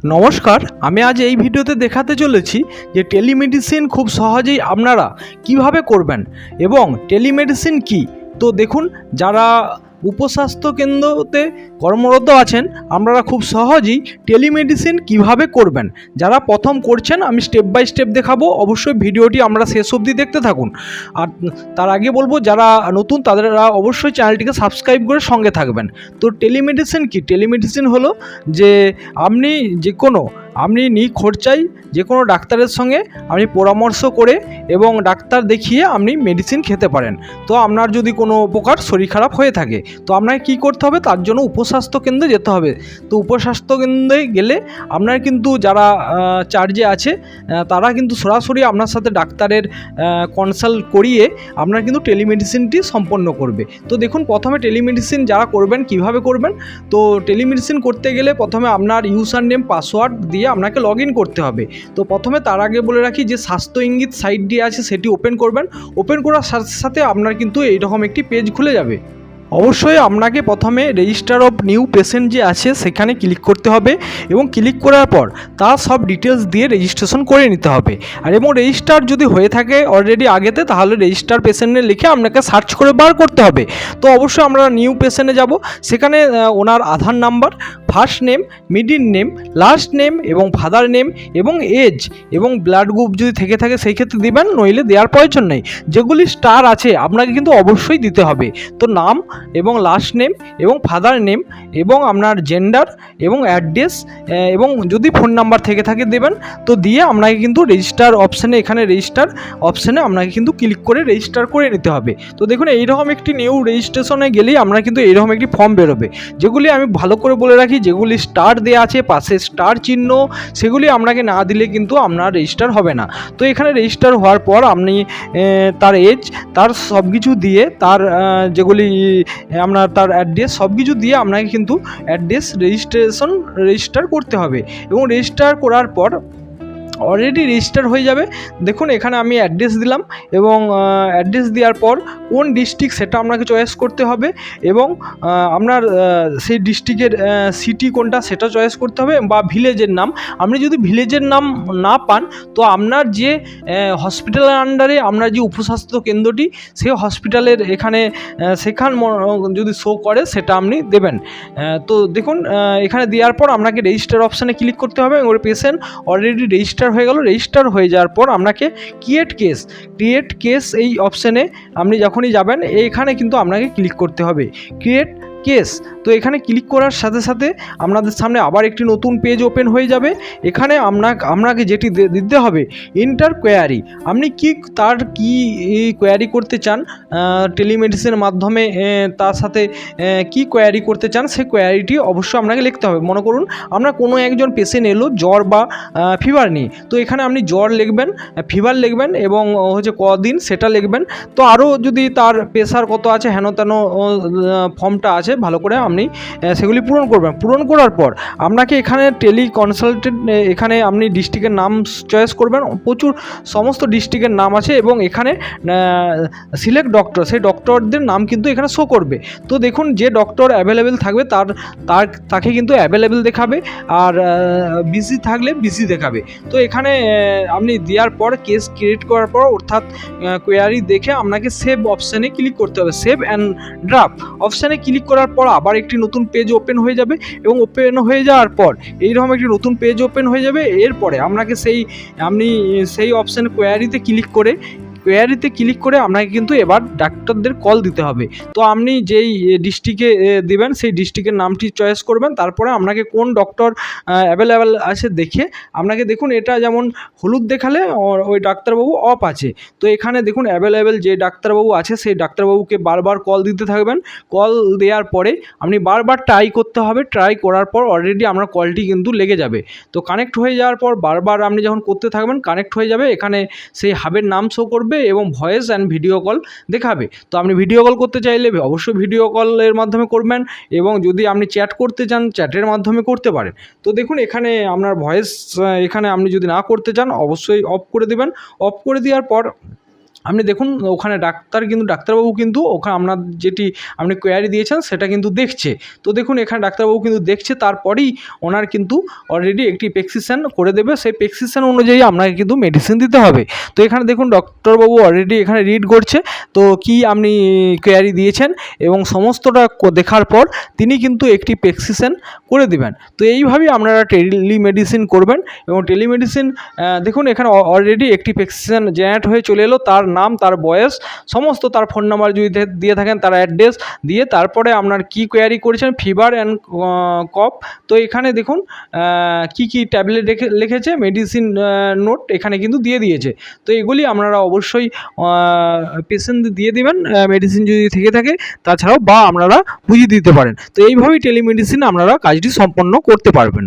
নমস্কার, আমি আজ এই ভিডিওতে দেখাতে চলেছি যে টেলিমেডিসিন খুব সহজেই আপনারা কিভাবে করবেন এবং টেলিমেডিসিন কি। তো দেখুন, যারা উপস্বাস্থ্য কেন্দ্রতে কর্মরত আছেন আপনারা খুব সহজেই টেলিমেডিসিন কিভাবে করবেন। যারা প্রথম করছেন আমি স্টেপ বাই স্টেপ দেখাবো, অবশ্যই ভিডিওটি আমরা শেষ অবধি দেখতে থাকুন। আর তার আগে বলবো যারা নতুন তাদেরা অবশ্যই চ্যানেলটিকে সাবস্ক্রাইব করে সঙ্গে থাকবেন। তো টেলিমেডিসিন কি? টেলিমেডিসিন হলো যে আপনি যে কোনো নিখরচায় যে কোনো ডাক্তারের সঙ্গে আপনি পরামর্শ করে এবং ডাক্তার দেখিয়ে আপনি মেডিসিন খেতে পারেন। তো আপনার যদি কোনো প্রকার শরীর খারাপ হয়ে থাকে তো আপনাকে কী করতে হবে, তার জন্য উপস্বাস্থ্য কেন্দ্রে যেতে হবে। তো উপস্বাস্থ্য কেন্দ্রে গেলে আপনার কিন্তু যারা চার্জে আছে তারা কিন্তু সরাসরি আপনার সাথে ডাক্তারের কনসাল্ট করিয়ে আপনার কিন্তু টেলিমেডিসিনটি সম্পন্ন করবে। তো দেখুন, প্রথমে টেলিমেডিসিন যারা করবেন কিভাবে করবেন। তো টেলিমেডিসিন করতে গেলে প্রথমে আপনার ইউজার নেম পাসওয়ার্ড দিয়ে আপনাকে লগ ইন করতে হবে। তো প্রথমে তার আগে বলে রাখি যে স্বাস্থ্য ইঙ্গিত সাইটটি আছে সেটি ওপেন করবেন। ওপেন করার সাথে সাথে আপনার কিন্তু এইরকম একটি পেজ খুলে যাবে। অবশ্যই আপনাকে প্রথমে রেজিস্টার অফ নিউ পেশেন্ট যে আছে সেখানে ক্লিক করতে হবে এবং ক্লিক করার পর তার সব ডিটেলস দিয়ে রেজিস্ট্রেশন করে নিতে হবে। আর এবং রেজিস্টার যদি হয়ে থাকে অলরেডি আগেতে, তাহলে রেজিস্টার পেশেন্টে লিখে আপনাকে সার্চ করে বার করতে হবে। তো অবশ্যই আমরা নিউ পেশেন্টে যাব, সেখানে ওনার Aadhaar number, first name, middle name, last name এবং ফাদার নেম এবং এজ এবং ব্লাড গ্রুপ যদি থেকে থাকে সেই ক্ষেত্রে দিবেন, নইলে দেওয়ার প্রয়োজন নেই। যেগুলি স্টার আছে আপনাকে কিন্তু অবশ্যই দিতে হবে। তো নাম এবং লাস্ট নেম এবং ফাদার নেম এবং আপনার জেন্ডার এবং অ্যাড্রেস এবং যদি ফোন নাম্বার থেকে থাকে দেবেন। তো দিয়ে আপনাকে কিন্তু রেজিস্টার অপশানে, এখানে রেজিস্টার অপশানে আপনাকে কিন্তু ক্লিক করে রেজিস্টার করে নিতে হবে। তো দেখুন, এইরকম একটি নিউ রেজিস্ট্রেশনে গেলেই আপনার কিন্তু এইরকম একটি ফর্ম বেরোবে। যেগুলি আমি ভালো করে বলে রাখি, যেগুলি স্টার দেওয়া আছে পাশে স্টার চিহ্ন, সেগুলি আপনাকে না দিলে কিন্তু আপনার রেজিস্টার হবে না। তো এখানে রেজিস্টার হওয়ার পর আপনি তার এজ, তার সব কিছু দিয়ে, তার যেগুলি আপনার তার অ্যাড্রেস সব কিছু দিয়ে আপনাকে কিন্তু অ্যাড্রেস রেজিস্টার করতে হবে। এবং রেজিস্টার করার পর অলরেডি রেজিস্টার হয়ে যাবে। দেখুন, এখানে আমি অ্যাড্রেস দিলাম এবং অ্যাড্রেস দেওয়ার পর কোন ডিস্ট্রিক্ট সেটা আপনাকে চয়েস করতে হবে এবং আপনার সেই ডিস্ট্রিক্টের সিটি কোনটা সেটা চয়েস করতে হবে বা ভিলেজের নাম। আপনি যদি ভিলেজের নাম না পান তো আপনার যে হসপিটালের আন্ডারে আপনার যে উপস্বাস্থ্য কেন্দ্রটি, সেই হসপিটালের এখানে সেখান যদি শো করে সেটা আপনি দেবেন। তো দেখুন, এখানে দেওয়ার পর আপনাকে রেজিস্টার অপশানে ক্লিক করতে হবে। এবং পেশেন্ট অলরেডি রেজিস্টার হয়ে গেল। রেজিস্টার হয়ে যাওয়ার পর আপনাকে ক্রিয়েট কেস এই অপশানে আপনি যখনই যাবেন এইখানে কিন্তু আপনাকে ক্লিক করতে হবে, ক্রিয়েট কেস। তো এখানে ক্লিক করার সাথে সাথে আপনাদের সামনে আবার একটি নতুন পেজ ওপেন হয়ে যাবে। এখানে আপনাকে যেটি দিতে হবে ইন্টার কোয়ারি। আপনি তার কি কোয়ারি করতে চান টেলিমেডিসিনের মাধ্যমে, তার সাথে কি কোয়ারি করতে চান সেই কোয়ারিটি অবশ্যই আপনাকে লিখতে হবে। মনে করুন আপনার কোনো একজন পেশেন্ট এলো জ্বর বা ফিভার নিয়ে, তো এখানে আপনি জ্বর লিখবেন, ফিভার লিখবেন এবং হচ্ছে কদিন সেটা লিখবেন। তো আরও যদি তার প্রেশার কত আছে হেন তেন ফর্মটা আছে, ভালো করে আপনি সেগুলি পূরণ করবেন। পূরণ করার পর আপনাকে এখানে টেলি কনসালটেন্ট, এখানে আপনি ডিস্ট্রিক্টের নাম চয়েস করবেন। প্রচুর সমস্ত ডিস্ট্রিক্টের নাম আছে এবং এখানে সিলেক্ট ডক্টর, সেই ডক্টরদের নাম কিন্তু এখানে শো করবে। তো দেখুন, যে ডক্টর অ্যাভেলেবেল থাকবে তাকে কিন্তু অ্যাভেলেবেল দেখাবে, আর বিজি থাকলে বিজি দেখাবে। তো এখানে আপনি দেওয়ার পর কেস ক্রিয়েট করার পর অর্থাৎ কোয়ারি দেখে আপনাকে সেভ অপশানে ক্লিক করতে হবে। সেভ অ্যান্ড ড্রাফট অপশানে ক্লিক করার পর আবার একটি নতুন পেজ ওপেন হয়ে যাবে এবং ওপেন হয়ে যাওয়ার পর এইরকম একটি নতুন পেজ ওপেন হয়ে যাবে। এরপরে আপনাকে সেই অপশানে কোয়ারিতে ক্লিক করে আপনাকে কিন্তু এবার ডাক্তারদের কল দিতে হবে। তো আপনি যেই ডিস্ট্রিক্টে দেবেন সেই ডিস্ট্রিক্টের নামটি চয়েস করবেন। তারপরে আপনাকে কোন ডক্টর অ্যাভেলেবেল আছে দেখে আপনাকে, দেখুন এটা যেমন হলুদ দেখালে ওই ডাক্তারবাবু অফ আছে। তো এখানে দেখুন অ্যাভেলেবেল যে ডাক্তারবাবু আছে সেই ডাক্তারবাবুকে বারবার কল দিতে থাকবেন। কল দেওয়ার পরে আপনি বারবার ট্রাই করতে হবে। ট্রাই করার পর অলরেডি আপনার কলটি কিন্তু লেগে যাবে। তো কানেক্ট হয়ে যাওয়ার পর বারবার আপনি যখন করতে থাকবেন কানেক্ট হয়ে যাবে। এখানে সেই হাবের নাম শো করবে এবং ভয়েস অ্যান্ড ভিডিও কল দেখাবে। তো আপনি ভিডিও কল করতে চাইলে অবশ্যই ভিডিও কলের মাধ্যমে করবেন এবং যদি আপনি চ্যাট করতে চান চ্যাটের মাধ্যমে করতে পারেন। তো দেখুন, এখানে আপনার ভয়েস, এখানে আপনি যদি না করতে চান অবশ্যই অফ করে দেবেন। অফ করে দেওয়ার পর আপনি দেখুন ওখানে ডাক্তারবাবু কিন্তু ওখানে আপনার যেটি আপনি কোয়ারি দিয়েছেন সেটা কিন্তু দেখছে। তো দেখুন এখানে ডাক্তারবাবু কিন্তু দেখছে, তারপরেই ওনার কিন্তু অলরেডি একটি প্রেসক্রিপশন করে দেবে। সেই প্রেসক্রিপশন অনুযায়ী আপনাকে কিন্তু মেডিসিন দিতে হবে। তো এখানে দেখুন ডক্টরবাবু অলরেডি এখানে রিড করছে তো কি আপনি কোয়ারি দিয়েছেন, এবং সমস্তটা দেখার পর তিনি কিন্তু একটি প্রেসক্রিপশন করে দেবেন। তো এইভাবেই আপনারা টেলিমেডিসিন করবেন। এবং টেলিমেডিসিন দেখুন এখানে অলরেডি একটি প্রেসক্রিপশন জেনারেট হয়ে চলে এলো, তার নাম, তার বয়স, সমস্ত তার ফোন নাম্বার যদি দিয়ে থাকেন তার অ্যাড্রেস দিয়ে, তারপরে আপনার কি কোয়ারি করেছেন, ফিভার অ্যান্ড কফ। তো এখানে দেখুন কি ট্যাবলেট লিখেছে, মেডিসিন নোট এখানে কিন্তু দিয়ে দিয়েছে। তো এগুলি আপনারা অবশ্যই পেশেন্ট দিয়ে দেবেন মেডিসিন যদি থেকে থাকে, তাছাড়াও বা আপনারা বুঝিয়ে দিতে পারেন। তো এইভাবেই টেলিমেডিসিন আপনারা কাজটি সম্পন্ন করতে পারবেন।